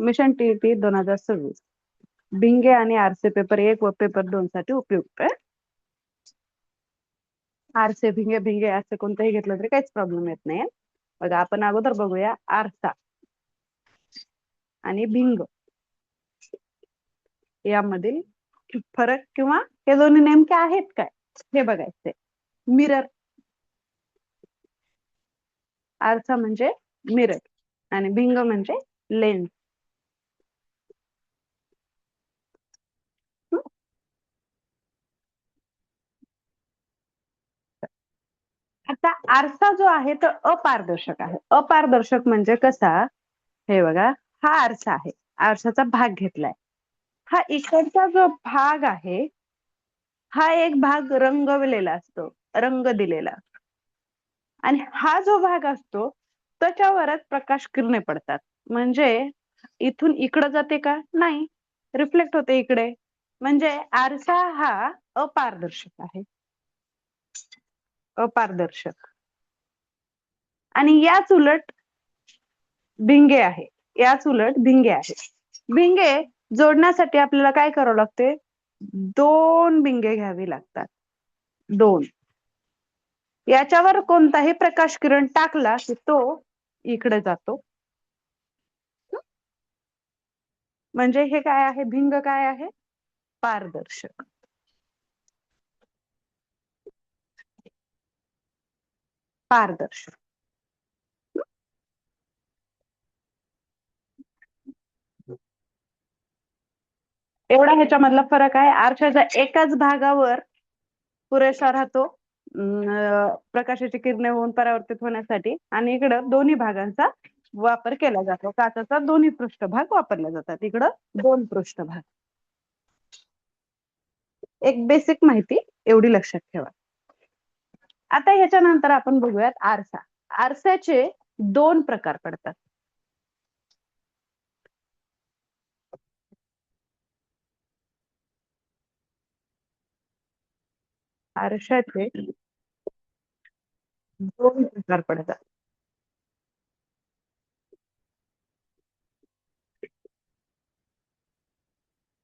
Mission TET 2026 भिंगे आणि आरसे paper 1 व पेपर 2 साठी उपयुक्त आहे. आरसे भिंगे भिंगे असे कोणतेही घेतलं तरी काहीच प्रॉब्लेम येत नाही. बघा आपण अगोदर बघूया आरसा आणि भिंग यामधील फरक किंवा हे दोन्ही नेमके आहेत काय हे बघायचंय. मिरर, आरसा म्हणजे मिरर आणि भिंग म्हणजे लेन्स. आता आरसा जो आहे तो अपारदर्शक आहे. अपारदर्शक म्हणजे कसा, हे बघा हा आरसा आहे, आरशाचा भाग घेतलाय. हा इकडचा जो भाग आहे हा एक भाग रंगवलेला असतो, रंग दिलेला, आणि हा जो भाग असतो त्याच्यावरच प्रकाश किरणे पडतात. म्हणजे इथून इकडे जाते का, नाही, रिफ्लेक्ट होते इकडे. म्हणजे आरसा हा अपारदर्शक आहे, अपारदर्शक. आणि याच उलट भिंगे आहे, याच उलट भिंगे आहे. भिंगे जोडण्यासाठी आपल्याला काय करावं लागते, दोन भिंगे घ्यावी लागतात, दोन. याच्यावर कोणताही प्रकाश किरण टाकला की तो इकडे जातो. म्हणजे हे काय आहे, भिंग काय आहे, पारदर्शक. पारदर्शक. एवढा ह्याच्यामधला फरक आहे. आरशाच्या एकाच भागावर पुरेसा राहतो प्रकाशाची किरणे होऊन परावर्तित होण्यासाठी, आणि इकडं दोन्ही भागांचा वापर केला जातो. काचाचा दोन्ही पृष्ठभाग वापरले जातात, इकडं दोन पृष्ठभाग. एक बेसिक माहिती एवढी लक्षात ठेवा. आता ह्याच्यानंतर आपण बघूयात आरसा. आरशाचे दोन प्रकार पडतात. आरशाचे दोन प्रकार पडतात.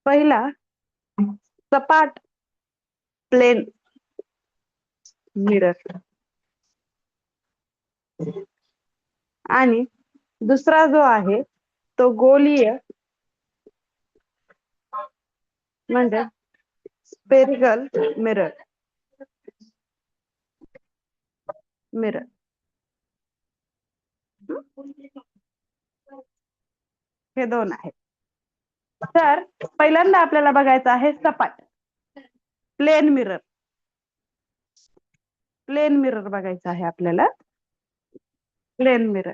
पहिला सपाट प्लेन मिरर, आणि दुसरा जो आहे तो गोलीय म्हणजे स्पेरिकल मिरर. मिरर हे दोन आहेत. तर पहिल्यांदा आपल्याला बघायचं आहे सपाट प्लेन मिरर. प्लेन मिरर बघायचं आहे आपल्याला. प्लेन मिरर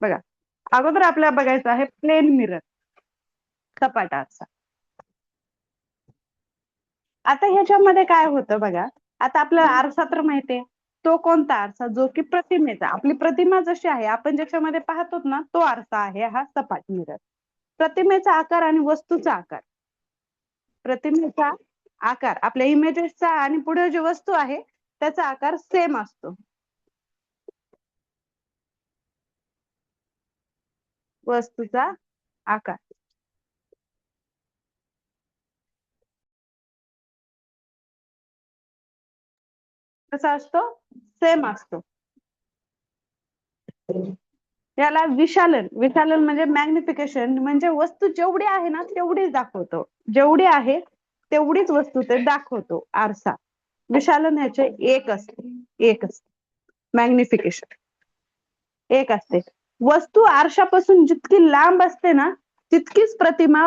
बघा, अगोदर आपल्याला बघायचं आहे प्लेन मिरर, सपाट आरसा. आता ह्याच्यामध्ये काय होतं बघा, आता आपल्याला आरसा तर माहितीये, तो कोणता आरसा, जो की प्रतिमेचा, आपली प्रतिमा जशी आहे आपण ज्याच्यामध्ये पाहतो ना तो आरसा आहे हा सपाट मिरर. प्रतिमेचा आकार आणि वस्तूचा आकार, प्रतिमेचा आकार आपल्या इमेजेसचा आणि पुढे जी वस्तू आहे त्याचा आकार सेम असतो. वस्तूचा आकार कसा असतो, सेम असतो. याला विशालन, विशालन म्हणजे मॅग्निफिकेशन, म्हणजे वस्तू जेवढी आहे ना तेवढीच दाखवतो, जेवढी आहे तेवढीच वस्तू ते दाखवतो आरसा. विशालन ह्याचे एक असते, एक असते. मॅग्निफिकेशन एक असते. वस्तू आरशापासून जितकी लांब असते ना तितकीच प्रतिमा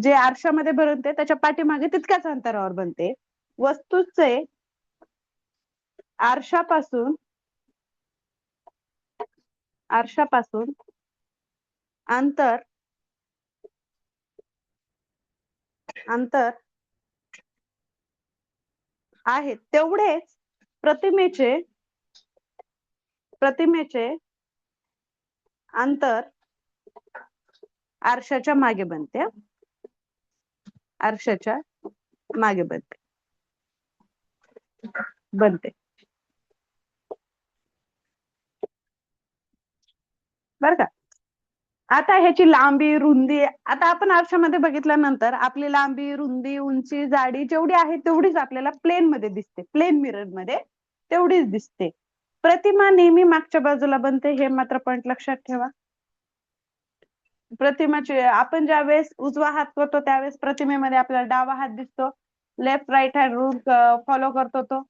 जे आरशामध्ये बनते त्याच्या पाठीमागे तितक्याच अंतरावर बनते. वस्तूचे आरशापासून आरशापासून अंतर अंतर आहे तेवढेच प्रतिमेचे अंतर आरशाच्या मागे बनते. आरशाच्या मागे बनते बर का. आता ह्याची लांबी रुंदी, आता आपण आरशामध्ये बघितल्यानंतर आपली लांबी रुंदी उंची जाडी जेवढी आहे तेवढीच आपल्याला प्लेन मध्ये दिसते, प्लेन मिरर मध्ये तेवढीच दिसते. प्रतिमा नेहमी मागच्या बाजूला बनते, हे मात्र पॉइंट लक्षात ठेवा. प्रतिमेचे आपण ज्या वेळेस उजवा हात करतो त्यावेळेस प्रतिमेमध्ये आपल्याला डावा हात दिसतो, left right hand rule follow करतो तो.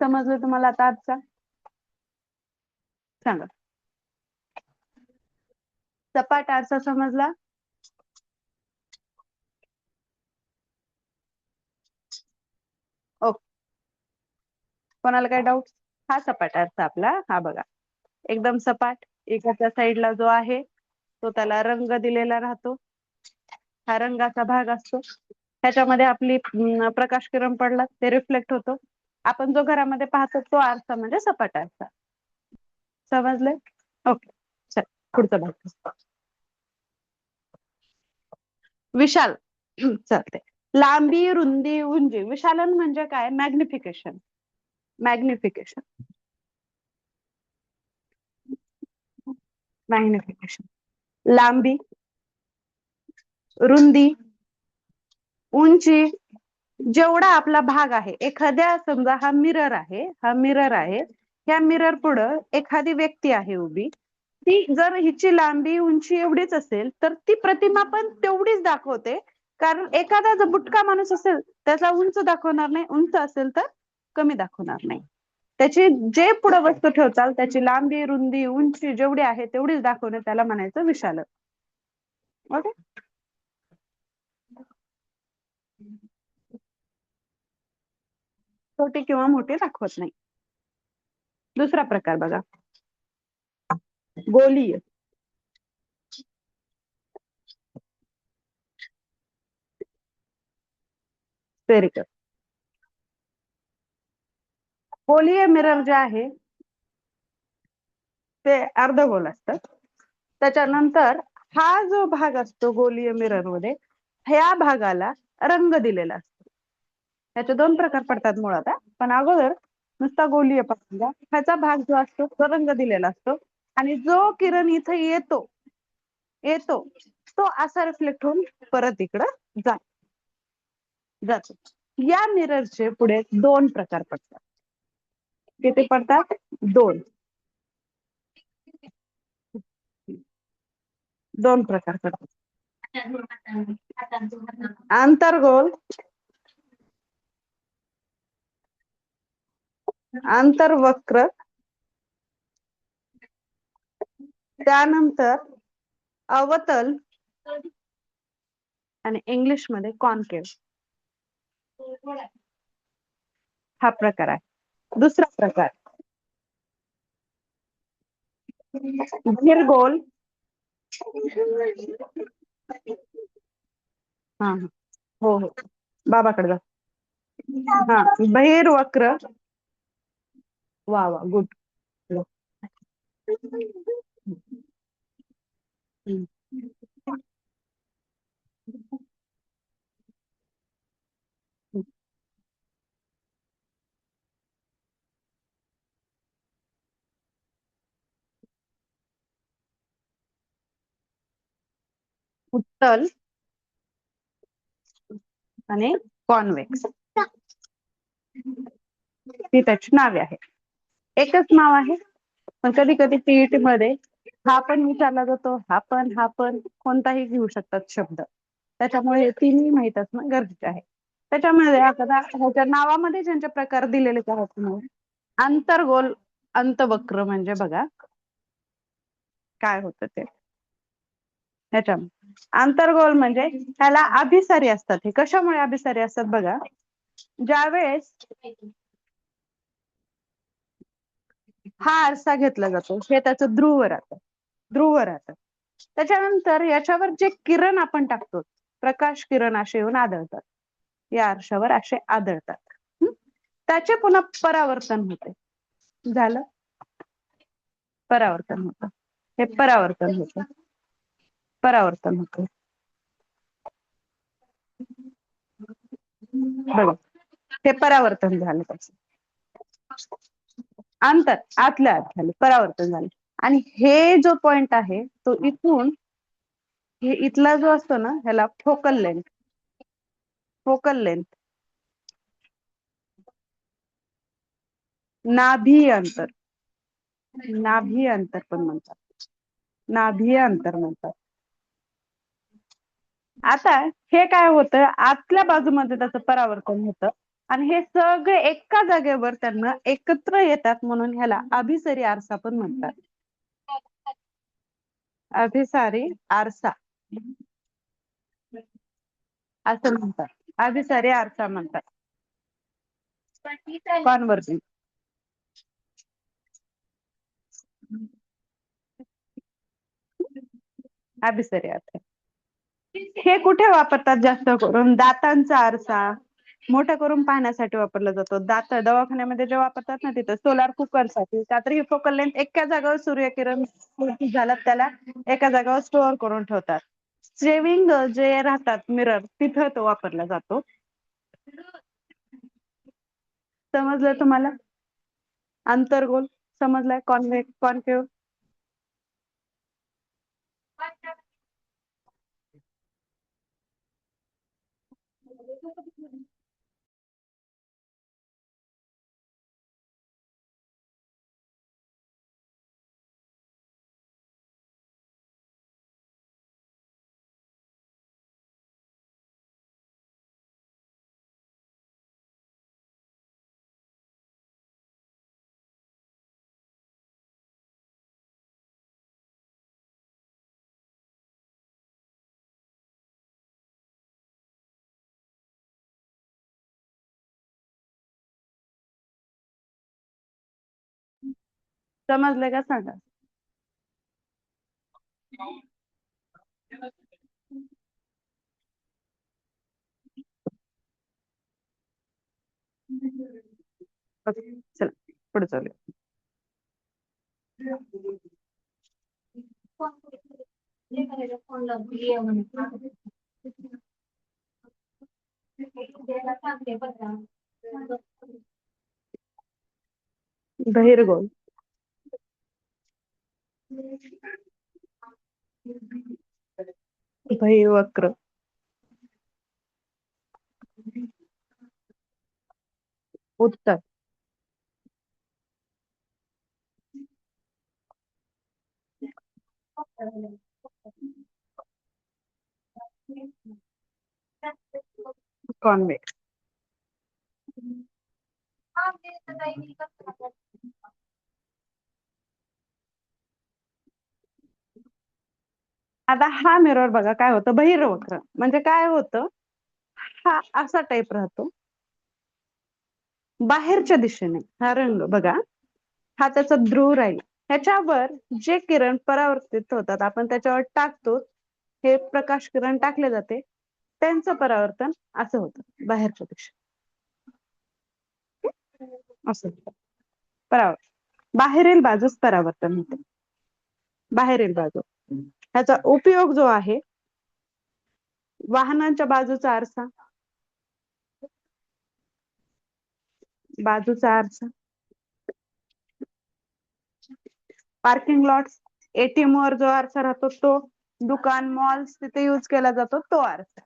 समजलं तुम्हाला आता आजचा? सांगा. सपाट आरसा समजला? ओके. कोणाला काय डाऊट? हा सपाट आरसा आपला, हा बघा एकदम सपाट. एकाच्या साईडला जो आहे तो त्याला रंग दिलेला राहतो, हा रंगाचा भाग असतो. ह्याच्यामध्ये आपली प्रकाश किरण पडला ते रिफ्लेक्ट होतो. आपण जो घरामध्ये पाहतो तो आरसा म्हणजे सपाट आरसा. समजले? ओके, चल पुढचा भाग. विशाल चालते. लांबी रुंदी उंची. विशालन म्हणजे काय? मॅग्निफिकेशन. Magnification magnification. लांबी रुंदी उंची, जेवढा आपला भाग आहे. एखाद्या समजा हा मिरर आहे, हा मिरर आहे, ह्या मिरर पुढं एखादी व्यक्ती आहे उभी, ती जर हिची लांबी उंची एवढीच असेल तर ती प्रतिमा पण तेवढीच दाखवते. कारण एखादा जर बुटका माणूस असेल त्याचा उंच दाखवणार नाही, उंच असेल तर कमी दाखवणार नाही. त्याची जे पुढे वस्तू ठेवताल त्याची लांबी रुंदी उंची जेवढी आहे तेवढीच दाखवणे, त्याला म्हणायचं विशाल. ओके. छोटी किंवा मोठी दाखवत नाही. दुसरा प्रकार बघा, गोलीय. स्फेरिकल. गोलीय मिरर जे आहे ते अर्धगोल असतात. त्याच्यानंतर हा जो भाग असतो गोलीय मिरर मध्ये, ह्या भागाला रंग दिलेला असतो. त्याचे दोन प्रकार पडतात मुळात, पण अगोदर नुसता गोलीय पाहून घ्या. ह्याचा भाग जो असतो तो रंग दिलेला असतो, आणि जो किरण इथे येतो येतो तो असा रिफ्लेक्ट होऊन परत इकडं जातो. या मिररचे पुढे दोन प्रकार पडतात. किती पडतात? दोन. दोन प्रकार पडतात. आंतरगोल, आंतरवक्र, त्यानंतर अवतल, आणि इंग्लिश मध्ये कॉन्केव्ह. हा प्रकार आहे. दुसरा प्रकार बहिर्गोल. हा हो हो, बाबाकडे जा. हा, बहिर्वक्र. वा वा, गुड. उत्तल आणि कॉन्व्हेक्स ही त्याची नावे आहेत. एकच नाव आहे, पण कधी कधी टीईटी मध्ये हा पण विचारला जातो, हा पण कोणताही घेऊ शकतात शब्द. त्याच्यामुळे हे तिन्ही माहित असणं गरजेचे आहे. त्याच्यामध्ये आता ह्याच्या नावामध्ये ज्यांचे प्रकार दिलेले आहेत, आंतरगोल अंतवक्र म्हणजे बघा काय होतं ते. ह्याच्या आंतरगोल म्हणजे त्याला अभिसारी असतात. हे कशामुळे अभिसारी असतात बघा, ज्यावेळेस हा आरसा घेतला जातो हे त्याचं ध्रुव राहतं. त्याच्यानंतर याच्यावर जे किरण आपण टाकतो, प्रकाश किरण असे येऊन आदळतात, या आरशावर असे आदळतात. त्याचे पुन्हा परावर्तन होते. झालं, परावर्तन होतं. हे परावर्तन होतं, परावर्तन होतं. बघा, हे परावर्तन झालं त्याचं. अंतर आतल्या आत झाले, परावर्तन झाले. आणि हे जो पॉइंट आहे तो इथून हे इथला जो असतो ना ह्याला फोकल लेंथ, फोकल लेंथ, नाभी अंतर, नाभी अंतर पण म्हणतात, नाभी अंतर म्हणतात. आता हे काय होतं, आतल्या बाजूमध्ये त्याचं परावर्तन होतं आणि हे सगळे एका जागेवर त्यांना एकत्र येतात, म्हणून ह्याला अभिसरी आरसा पण म्हणतात. अभिसारी आरसा असं म्हणतात, अभिसारी आरसा म्हणतात. कॉन्वर्जिंग. अभिसरी आरसा हे कुठे वापरतात? जास्त करून दातांचा आरसा मोठा करून पाहण्यासाठी वापरला जातो. दात दवाखान्यामध्ये जे वापरतात ना, तिथं सोलार कुकर साठी. का तर ही फोकल लेंथ एका जागेवर सूर्यकिरण झाला त्याला एका जागेवर स्टोअर करून ठेवतात. सेविंग जे राहतात मिरर, तिथं तो वापरला जातो. समजलं तुम्हाला? अंतर्गोल समजलाय, कॉन्व्हेक्स, कॉन्केव्ह. समजलं का सांगा? ओके, चला पुढे चालूया. बहिर्गोल, बहिर्वक्र, उत्तर, कॉन्व्हेक्स. आता हा मिरर बघा काय होतं, बहिर्वक्र म्हणजे काय होतं, हा असा टाईप राहतो बाहेरच्या दिशेने. हा रंग बघा, हा त्याचा ध्रुव राहील. ह्याच्यावर जे किरण परावर्तित होतात आपण त्याच्यावर टाकतो, हे प्रकाश किरण टाकले जाते, त्यांचं परावर्तन असं होतं बाहेरच्या दिशेने. असं परावर्तन बाहेरील बाजूस परावर्तन होते, बाहेरील बाजू. ह्याचा उपयोग जो आहे, वाहनांच्या बाजूचा आरसा, बाजूचा आरसा, पार्किंग लॉट्स, एटीएम वर जो आरसा राहतो तो, दुकान मॉल्स तिथे यूज केला जातो तो आरसा.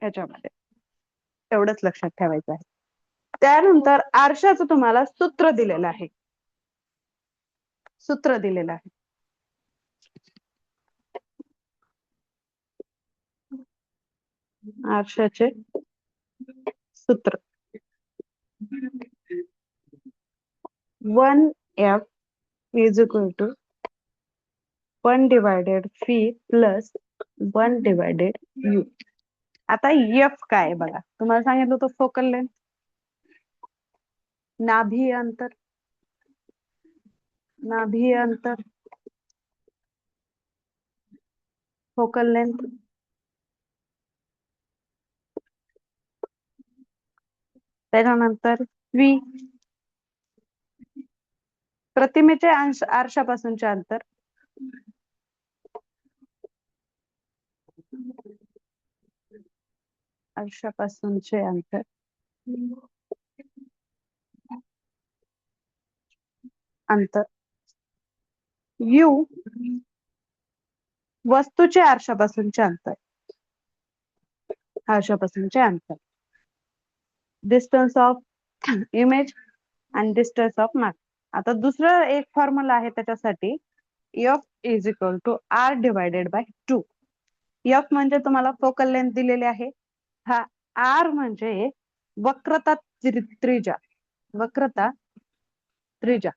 याच्यामध्ये तेवढंच लक्षात ठेवायचं आहे. त्यानंतर आरशाचं तुम्हाला सूत्र दिलेलं आहे, सूत्र दिलेलं आहे. आरशाचे सूत्र 1F is equal to 1 divided phi plus 1 divided U. आता F काय बघा, तुम्हाला सांगितलं होतं फोकल लेंथ, नाभी अंतर, नाभी अंतर, फोकल लेंथ, त्याच्यानंतर व्ही, प्रतिमेचे आरशापासूनचे अंतर, आरशापासूनचे अंतर, अंतर. यू, वस्तूचे आरशापासूनचे अंतर, आरशापासूनचे अंतर. डिस्टन्स ऑफ इमेज आणि डिस्टन्स ऑफ मार्क. आता दुसरं एक फॉर्म्युला आहे त्याच्यासाठी, F is equal to R divided by 2. F म्हणजे तुम्हाला फोकल लेंथ दिलेली आहे, हा आर म्हणजे वक्रता त्रिज्या, वक्रता त्रिज्या,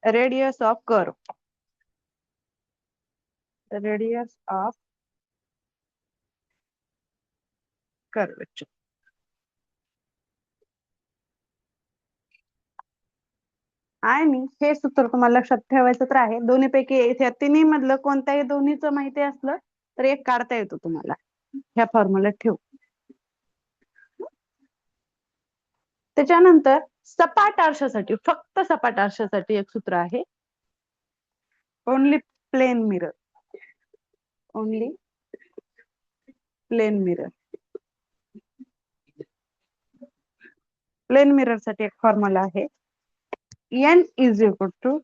radius of curve, radius of curvature. आणि हे सूत्र तुम्हाला लक्षात ठेवायचं तर आहे, दोन्हीपैकी इथे तिन्ही मधलं कोणत्याही दोन्हीचं माहिती असलं तर एक काढता येतो तुम्हाला ह्या फॉर्म्युल्यात ठेवू. त्याच्यानंतर सपाट आरशासाठी, फक्त सपाट आरशासाठी एक सूत्र आहे, only plane mirror, only plane mirror. Plane mirror साठी एक फॉर्म्युला आहे, n is equal to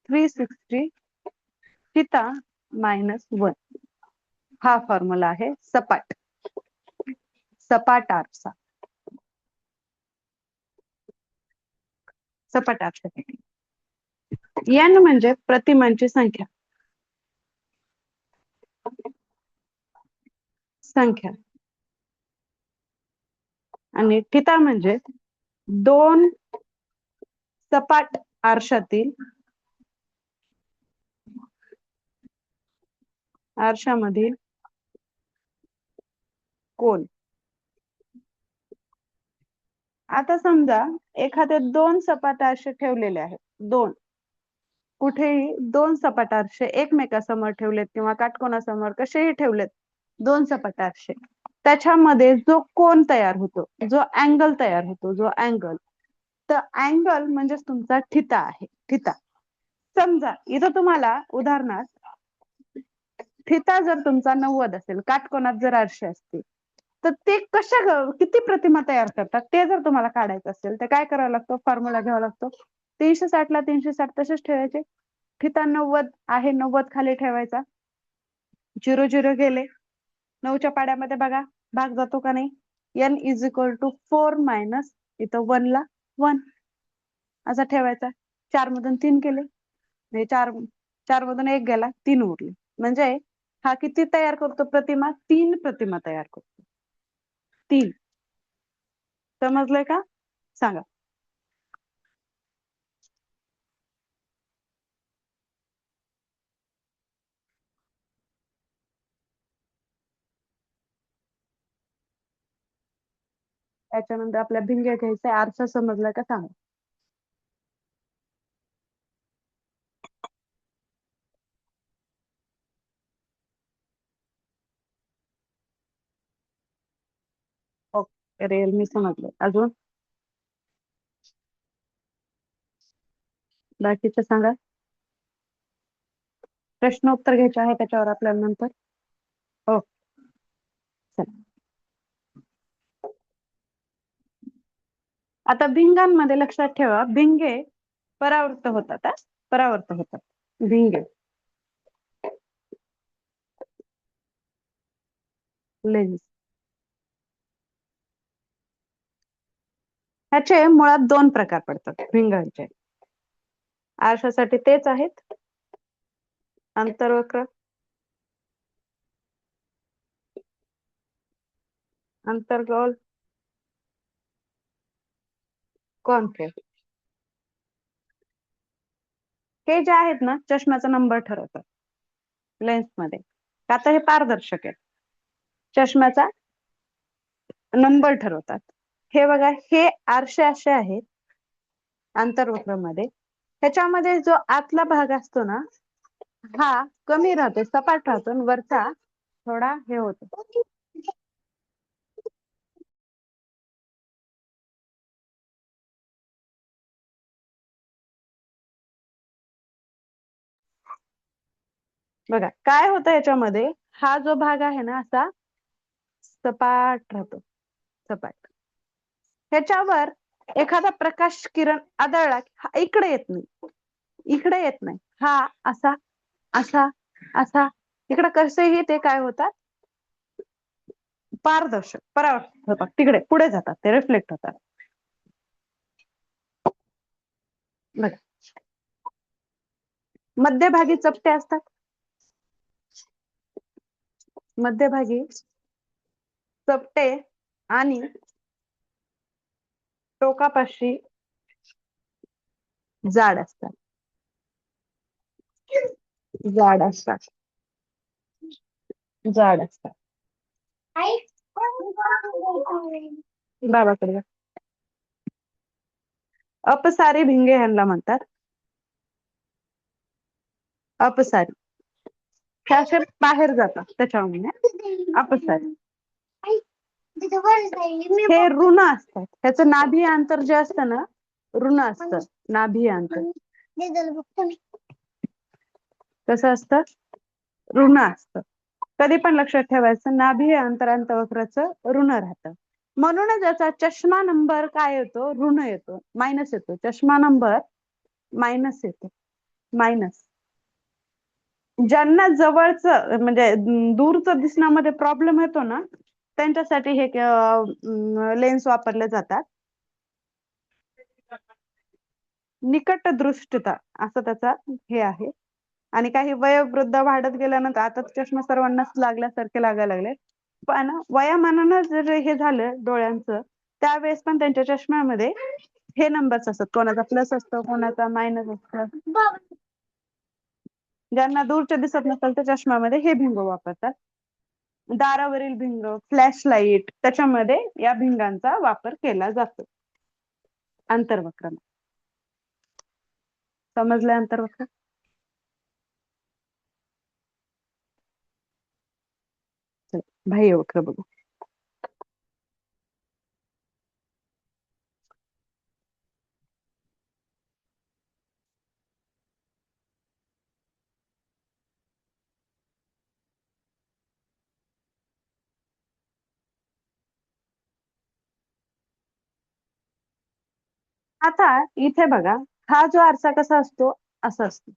360 theta minus 1. हा फॉर्म्युला आहे सपाट, सपाट आरसा, सपाट आरशासाठी. n म्हणजे प्रतिमांची संख्या, संख्या, आणि थिटा म्हणजे दोन सपाट आरशातील, आरशामधील कोन. आता समजा एखादे दोन सपाट आरसे ठेवलेले आहेत, दोन, कुठेही दोन सपाट आरसे एकमेकासमोर ठेवलेत किंवा काटकोनासमोर कसेही ठेवलेत, दोन सपाट आरसे, त्याच्यामध्ये जो कोन तयार होतो, जो अँगल तयार होतो, जो अँगल, तर अँगल म्हणजे तुमचा थिटा आहे, थिटा. समजा इथं तुम्हाला उदाहरणार्थ थिटा जर तुमचा 90 असेल, काटकोनात जर आरसे असतील, तर ते किती प्रतिमा तयार करतात ते जर तुम्हाला काढायचं असेल तर काय करावं लागतं, फॉर्म्युला घ्यावा लागतो. 360 ला 360 तसेच ठेवायचे, थिटा 90 आहे, 90 खाली ठेवायचा, 0 0 गेले, 9च्या पाड्यामध्ये बघा भाग जातो का नाही, n is equal to 4 minus इथं 1 ला 1 असा ठेवायचा. 4 मधून 3 केले, म्हणजे 4 मधून 1 गेला, 3 उरले, म्हणजे हा किती तयार करतो प्रतिमा, 3 प्रतिमा तयार करतो, 3. समजलंय का, सांगा. त्याच्यानंतर आपल्या भिंगे घ्यायचा, आरसा समजलाय का सांगा. ओके, रिअलमी समजलं. अजून बाकीचं सांगा, प्रश्न उत्तर घ्यायचे आहे त्याच्यावर आपल्याला नंतर. हो, चला. आता भिंगांमध्ये लक्षात ठेवा, भिंगे परावृत्त होतात, परावर्त होतात भिंगे, लेन्स. ह्याचे मुळात दोन प्रकार पडतात भिंगांचे, आरशासाठी तेच आहेत, अंतर्वक्र, अंतर्गोल, कॉन्केव. हे जे आहेत ना, चष्म्याचा नंबर ठरवतात लेन्स मध्ये, आता हे पारदर्शक आहे, चष्म्याचा नंबर ठरवतात. हे बघा, हे आरसे असे आहेत अंतर्वक्रामध्ये, ह्याच्यामध्ये जो आतला भाग असतो ना, हा कमी राहतो, सपाट राहतो, वरचा थोडा हे होतो, बघा काय होतं याच्यामध्ये, हा जो भाग आहे ना असा सपाट राहतो, सपाट. ह्याच्यावर एखादा प्रकाश किरण आदळला की हा इकडे येत नाही, इकडे येत नाही, हा असा असा असा, इकडे कसेही ते काय होतात, पारदर्शक परावर्तित होतात, तिकडे पुढे जातात, ते रिफ्लेक्ट होतात. बघा मध्यभागी चपटे असतात, मध्यभागी चपटे आणि टोकापाशी जाड असतात, जाड असतात, जाड असतात. बाबाकडे जा. अपसारी भिंगे ह्यांना म्हणतात, अपसारी. हे असे बाहेर जातात त्याच्यामुळे अपसारी. हे ऋण असतात, त्याचं नाभी अंतर जे असतं ना ऋण असतं, नाभी अंतर कसं असतं, ऋण असतं. कधी पण लक्षात ठेवायचं, नाभी अंतरांतवक्राचं ऋण राहतं. म्हणूनच याचा चष्मा नंबर काय येतो, ऋण येतो, मायनस येतो. चष्मा नंबर मायनस येतो, मायनस. ज्यांना जवळचं म्हणजे दूरचं दिसण्यामध्ये प्रॉब्लेम येतो ना त्यांच्यासाठी हे लेन्स वापरले जातात. निकट दृष्टता असं त्याचा हे आहे. आणि काही वयोवृद्ध वाढत गेल्यानंतर, आता चष्मा सर्वांनाच लागल्यासारखे लागायला लागले, पण वयामानानं जर हे झालं डोळ्यांचं, त्यावेळेस पण त्यांच्या चष्म्यामध्ये हे नंबर्स असतात, कोणाचा प्लस असतो, कोणाचा मायनस असतो. ज्यांना दूरचे दिसत नसेल त्या चष्म्यामध्ये हे भिंग वापरतात. दारावरील भिंग, फ्लॅश लाईट, त्याच्यामध्ये या भिंगांचा वापर केला जातो. अंतर्वक्र समजलं, अंतर्वक्र. बाह्य वक्र बघू. आता इथे बघा, हा जो आरसा कसा असतो, असा असतो,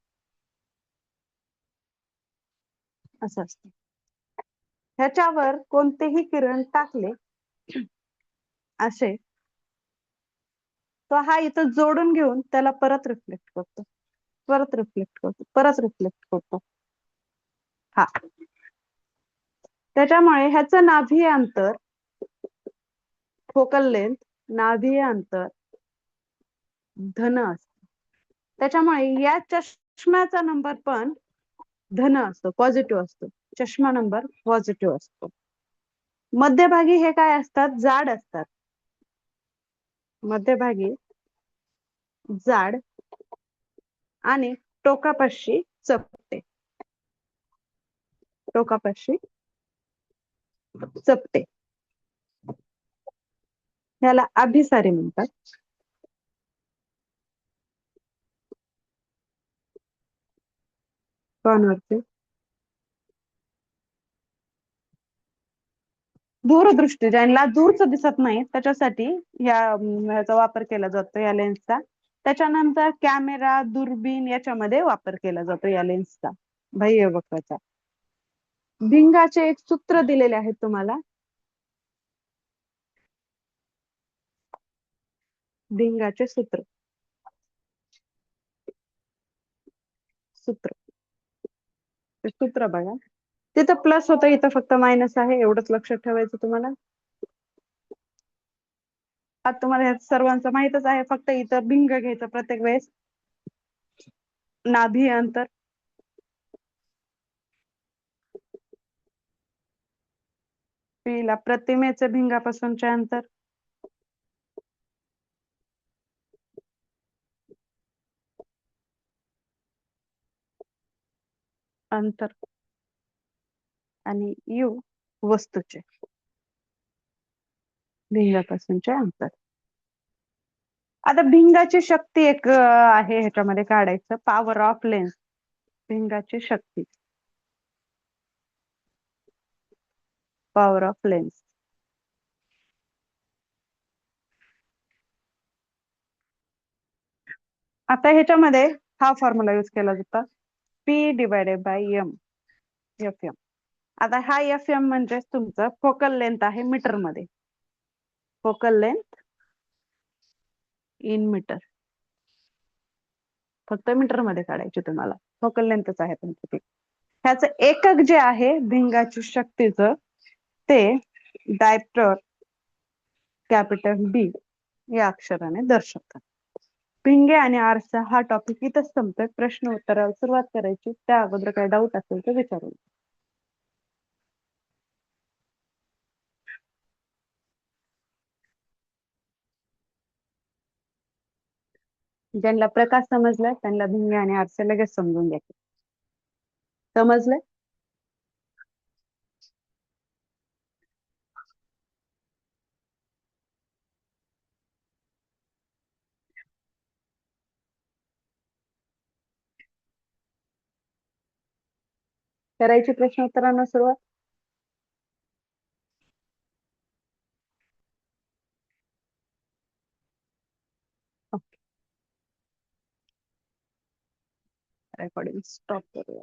असं असतं. ह्याच्यावर कोणतेही किरण टाकले असे, तो हा इथं जोडून घेऊन त्याला परत रिफ्लेक्ट करतो, परत रिफ्लेक्ट करतो, परत रिफ्लेक्ट करतो. हा, त्याच्यामुळे ह्याचं नाभी अंतर, फोकल लेंथ, नाभी अंतर धन असतं. त्याच्यामुळे या चष्म्याचा नंबर पण धन असतो, पॉझिटिव्ह असतो. चष्मा नंबर पॉझिटिव्ह असतो. मध्यभागी हे काय असतात, जाड असतात, मध्यभागी जाड आणि टोकापाशी चपटे, टोकापाशी चपटे, याला अभिसारी म्हणतात. कोणावरचे, दूरदृष्टी, ज्यांना दूरच दिसत नाही त्याच्यासाठी ह्याचा वापर केला जातो, या लेन्सचा. त्याच्यानंतर कॅमेरा, दुर्बीण याच्यामध्ये वापर केला जातो या लेन्सचा, बाह्य वक्राचा. भिंगाचे एक सूत्र दिलेले आहे तुम्हाला, भिंगाचे सूत्र, सूत्र, सूत्र बघा. तिथं प्लस होतं, इथं फक्त मायनस आहे, एवढंच लक्षात ठेवायचं तुम्हाला. आता तुम्हाला हे सर्वांचं माहितच आहे, फक्त इथं भिंग घ्यायचं प्रत्येक वेळेस, नाभी अंतर, पीला प्रतिमेचे भिंगापासूनचे अंतर, अंतर, आणि यू वस्तूचे भिंगापासूनचे अंतर. आता भिंगाची शक्ती एक आहे ह्याच्यामध्ये काढायचं, पॉवर ऑफ लेन्स, भिंगाची शक्ती. Power of lens. आता ह्याच्यामध्ये हा फॉर्म्युला युज केला जातो, P divided by M, F M. आता हा एफ एम म्हणजे तुमचं फोकल लेंथ आहे मीटर मध्ये. फोकल लेंथ इन मीटर, फक्त मीटर मध्ये काढायची तुम्हाला. फोकल लेंथच आहे तुमचं ते. ह्याचं एकक जे आहे भिंगाची शक्तीचं, ते डायप्टर कॅपिटल डी या अक्षराने दर्शवतात. भिंगे आणि आरसा हा टॉपिक इथंच संपतोय. प्रश्न उत्तराला सुरुवात करायची. त्या अगोदर काही डाऊट असेल तर विचारून. ज्यांना प्रकाश समजलाय त्यांना भिंगे आणि आरसे लगेच समजून घ्यायचे. समजलंय? करायची प्रश्न उत्तरांना सुरुवात. रेकॉर्डिंग स्टॉप करूया.